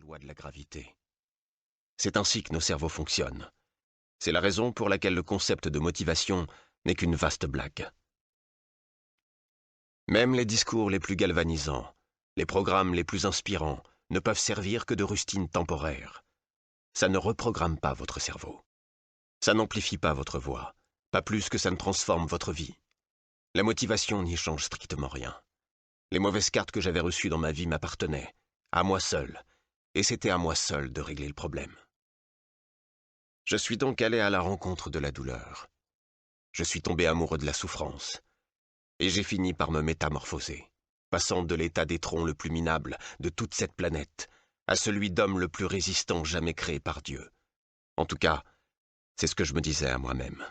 loi de la gravité. C'est ainsi que nos cerveaux fonctionnent. C'est la raison pour laquelle le concept de motivation n'est qu'une vaste blague. Même les discours les plus galvanisants, les programmes les plus inspirants ne peuvent servir que de rustine temporaire. Ça ne reprogramme pas votre cerveau. Ça n'amplifie pas votre voix, pas plus que ça ne transforme votre vie. La motivation n'y change strictement rien. Les mauvaises cartes que j'avais reçues dans ma vie m'appartenaient, à moi seul, et c'était à moi seul de régler le problème. Je suis donc allé à la rencontre de la douleur. Je suis tombé amoureux de la souffrance, et j'ai fini par me métamorphoser, passant de l'état d'étron le plus minable de toute cette planète à celui d'homme le plus résistant jamais créé par Dieu. En tout cas, c'est ce que je me disais à moi-même.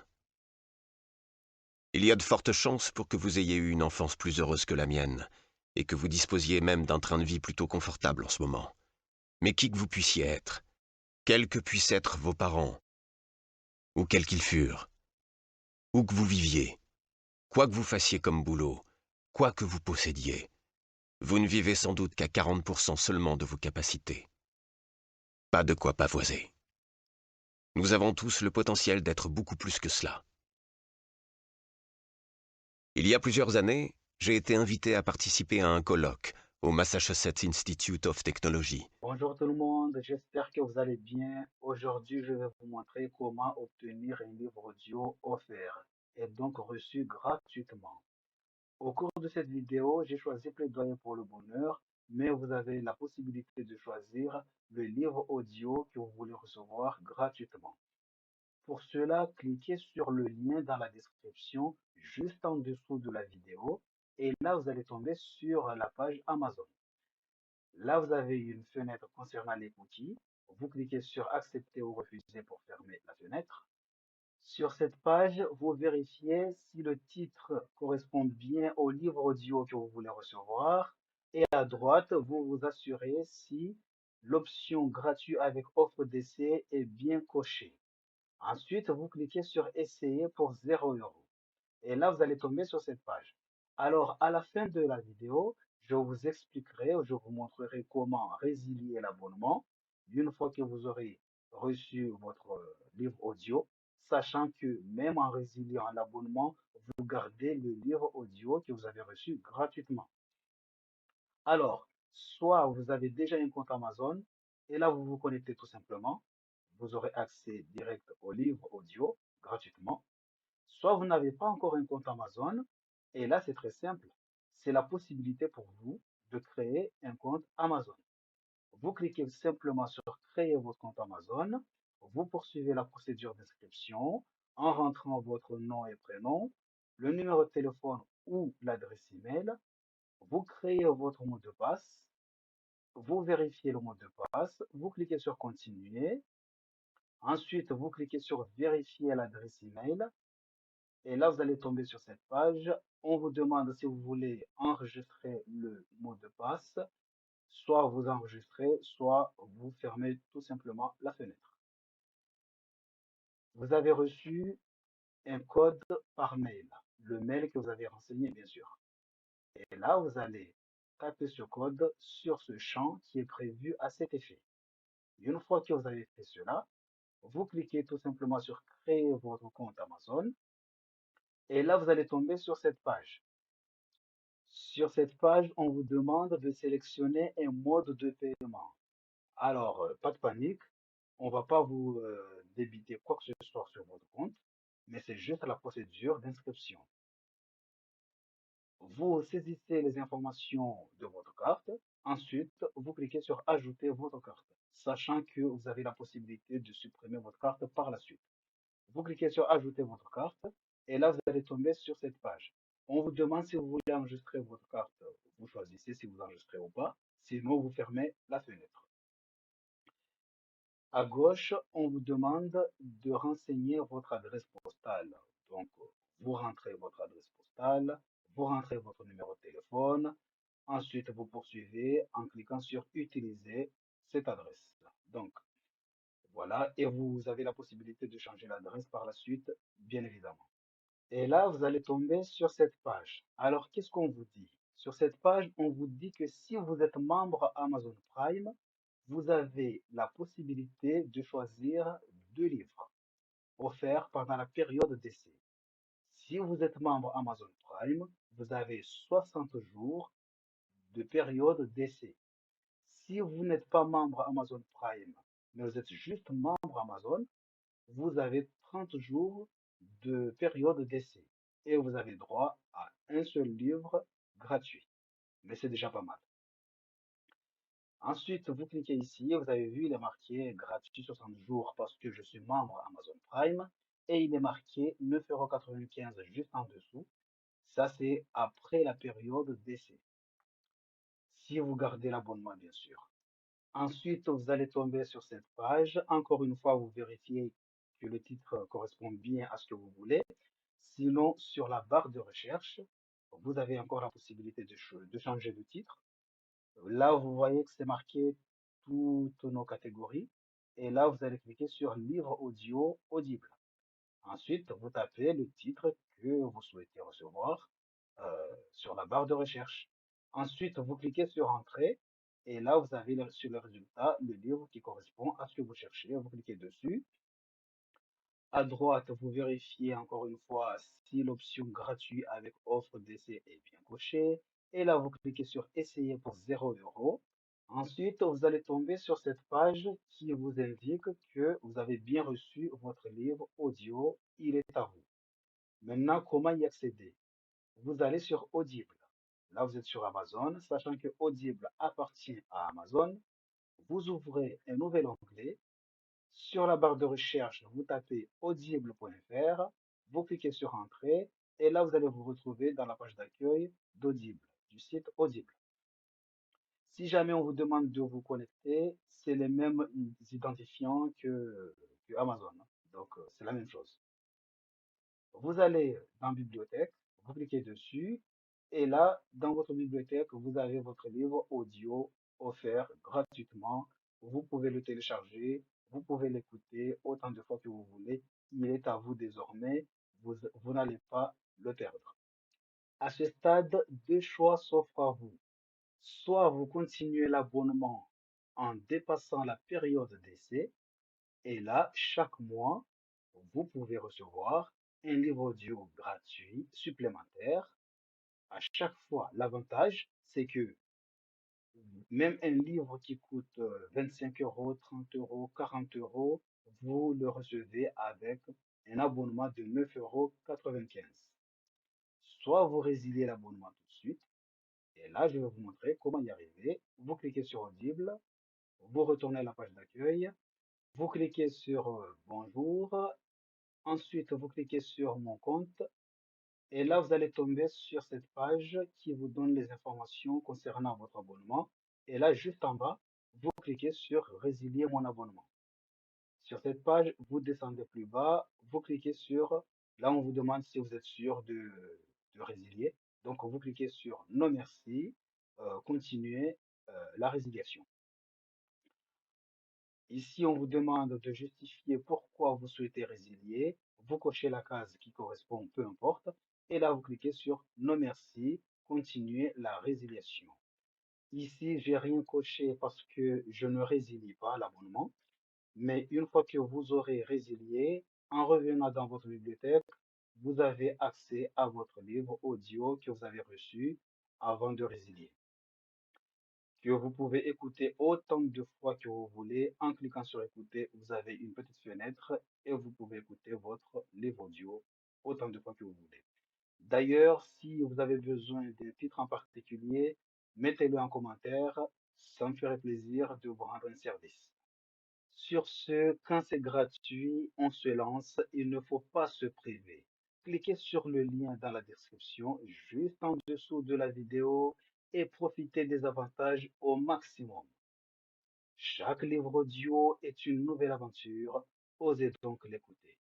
Il y a de fortes chances pour que vous ayez eu une enfance plus heureuse que la mienne, et que vous disposiez même d'un train de vie plutôt confortable en ce moment. Mais qui que vous puissiez être, quels que puissent être vos parents, ou quels qu'ils furent, où que vous viviez, quoi que vous fassiez comme boulot, quoi que vous possédiez, vous ne vivez sans doute qu'à 40% seulement de vos capacités. Pas de quoi pavoiser. Nous avons tous le potentiel d'être beaucoup plus que cela. Il y a plusieurs années, j'ai été invité à participer à un colloque au Massachusetts Institute of Technology. Bonjour tout le monde, j'espère que vous allez bien. Aujourd'hui, je vais vous montrer comment obtenir un livre audio offert et donc reçu gratuitement. Au cours de cette vidéo, j'ai choisi Plaidoyer pour le bonheur, mais vous avez la possibilité de choisir le livre audio que vous voulez recevoir gratuitement. Pour cela, cliquez sur le lien dans la description juste en dessous de la vidéo et là, vous allez tomber sur la page Amazon. Là, vous avez une fenêtre concernant les cookies. Vous cliquez sur accepter ou refuser pour fermer la fenêtre. Sur cette page, vous vérifiez si le titre correspond bien au livre audio que vous voulez recevoir. Et à droite, vous vous assurez si l'option gratuit avec offre d'essai est bien cochée. Ensuite, vous cliquez sur essayer pour 0 €. Et là, vous allez tomber sur cette page. Alors, à la fin de la vidéo, je vous expliquerai, je vous montrerai comment résilier l'abonnement une fois que vous aurez reçu votre livre audio, sachant que même en résiliant l'abonnement, vous gardez le livre audio que vous avez reçu gratuitement. Alors, soit vous avez déjà un compte Amazon et là, vous vous connectez tout simplement. Vous aurez accès direct au livre audio gratuitement. Soit vous n'avez pas encore un compte Amazon, et là c'est très simple. C'est la possibilité pour vous de créer un compte Amazon. Vous cliquez simplement sur créer votre compte Amazon, vous poursuivez la procédure d'inscription en rentrant votre nom et prénom, le numéro de téléphone ou l'adresse email, vous créez votre mot de passe, vous vérifiez le mot de passe, vous cliquez sur continuer, ensuite vous cliquez sur vérifier l'adresse email. Et là, vous allez tomber sur cette page. On vous demande si vous voulez enregistrer le mot de passe. Soit vous enregistrez, soit vous fermez tout simplement la fenêtre. Vous avez reçu un code par mail, le mail que vous avez renseigné, bien sûr. Et là, vous allez taper ce code sur ce champ qui est prévu à cet effet. Une fois que vous avez fait cela, vous cliquez tout simplement sur créer votre compte Amazon. Et là, vous allez tomber sur cette page. Sur cette page, on vous demande de sélectionner un mode de paiement. Alors, pas de panique, on va pas vous débiter quoi que ce soit sur votre compte, mais c'est juste la procédure d'inscription. Vous saisissez les informations de votre carte, ensuite vous cliquez sur ajouter votre carte, sachant que vous avez la possibilité de supprimer votre carte par la suite. Vous cliquez sur ajouter votre carte et là vous allez tomber sur cette page. On vous demande si vous voulez enregistrer votre carte, vous choisissez si vous enregistrez ou pas, sinon vous fermez la fenêtre. À gauche, on vous demande de renseigner votre adresse postale. Donc, vous rentrez votre adresse postale, vous rentrez votre numéro de téléphone, ensuite vous poursuivez en cliquant sur utiliser cette adresse. Donc, voilà, et vous avez la possibilité de changer l'adresse par la suite, bien évidemment. Et là, vous allez tomber sur cette page. Alors, qu'est-ce qu'on vous dit? Sur cette page, on vous dit que si vous êtes membre Amazon Prime, vous avez la possibilité de choisir 2 livres offerts pendant la période d'essai. Si vous êtes membre Amazon Prime, vous avez 60 jours de période d'essai. Si vous n'êtes pas membre Amazon Prime, mais vous êtes juste membre Amazon, vous avez 30 jours de période d'essai et vous avez droit à un seul livre gratuit. Mais c'est déjà pas mal. Ensuite, vous cliquez ici, vous avez vu, il est marqué gratuit 60 jours parce que je suis membre Amazon Prime et il est marqué 9,95 € juste en dessous. Ça, c'est après la période d'essai. Si vous gardez l'abonnement, bien sûr. Ensuite, vous allez tomber sur cette page. Encore une fois, vous vérifiez que le titre correspond bien à ce que vous voulez. Sinon, sur la barre de recherche, vous avez encore la possibilité de changer de titre. Là, vous voyez que c'est marqué toutes nos catégories. Et là, vous allez cliquer sur livre audio audible. Ensuite, vous tapez le titre que vous souhaitez recevoir sur la barre de recherche. Ensuite, vous cliquez sur Entrée et là, vous avez sur le résultat le livre qui correspond à ce que vous cherchez. Vous cliquez dessus. À droite, vous vérifiez encore une fois si l'option gratuit avec offre d'essai est bien cochée. Et là, vous cliquez sur Essayer pour 0 €. Ensuite, vous allez tomber sur cette page qui vous indique que vous avez bien reçu votre livre audio. Il est à vous. Maintenant, comment y accéder? Vous allez sur Audible. Là, vous êtes sur Amazon, sachant que Audible appartient à Amazon. Vous ouvrez un nouvel onglet. Sur la barre de recherche, vous tapez audible.fr, vous cliquez sur Entrée, et là, vous allez vous retrouver dans la page d'accueil d'Audible, du site Audible. Si jamais on vous demande de vous connecter, c'est les mêmes identifiants que Amazon. Donc, c'est la même chose. Vous allez dans Bibliothèque, vous cliquez dessus, et là, dans votre bibliothèque, vous avez votre livre audio offert gratuitement. Vous pouvez le télécharger, vous pouvez l'écouter autant de fois que vous voulez. Il est à vous désormais, vous n'allez pas le perdre. À ce stade, 2 choix s'offrent à vous. Soit vous continuez l'abonnement en dépassant la période d'essai, et là, chaque mois, vous pouvez recevoir un livre audio gratuit supplémentaire à chaque fois. L'avantage, c'est que même un livre qui coûte 25 €, 30 €, 40 €, vous le recevez avec un abonnement de 9,95 €. Soit vous résiliez l'abonnement tout de suite, et là, je vais vous montrer comment y arriver. Vous cliquez sur Audible, vous retournez à la page d'accueil, vous cliquez sur Bonjour. Ensuite, vous cliquez sur Mon compte et là, vous allez tomber sur cette page qui vous donne les informations concernant votre abonnement. Et là, juste en bas, vous cliquez sur Résilier mon abonnement. Sur cette page, vous descendez plus bas, vous cliquez sur, là, on vous demande si vous êtes sûr de résilier. Donc, vous cliquez sur Non merci, continuer la résiliation. Ici, on vous demande de justifier pourquoi vous souhaitez résilier. Vous cochez la case qui correspond, peu importe. Et là, vous cliquez sur Non merci, continuer la résiliation. Ici, j'ai rien coché parce que je ne résilie pas l'abonnement. Mais une fois que vous aurez résilié, en revenant dans votre bibliothèque, vous avez accès à votre livre audio que vous avez reçu avant de résilier, que vous pouvez écouter autant de fois que vous voulez. En cliquant sur écouter, vous avez une petite fenêtre et vous pouvez écouter votre livre audio autant de fois que vous voulez. D'ailleurs, si vous avez besoin d'un titre en particulier, mettez-le en commentaire. Ça me ferait plaisir de vous rendre un service. Sur ce, quand c'est gratuit, on se lance. Il ne faut pas se priver. Cliquez sur le lien dans la description, juste en dessous de la vidéo, et profitez des avantages au maximum. Chaque livre audio est une nouvelle aventure. Osez donc l'écouter.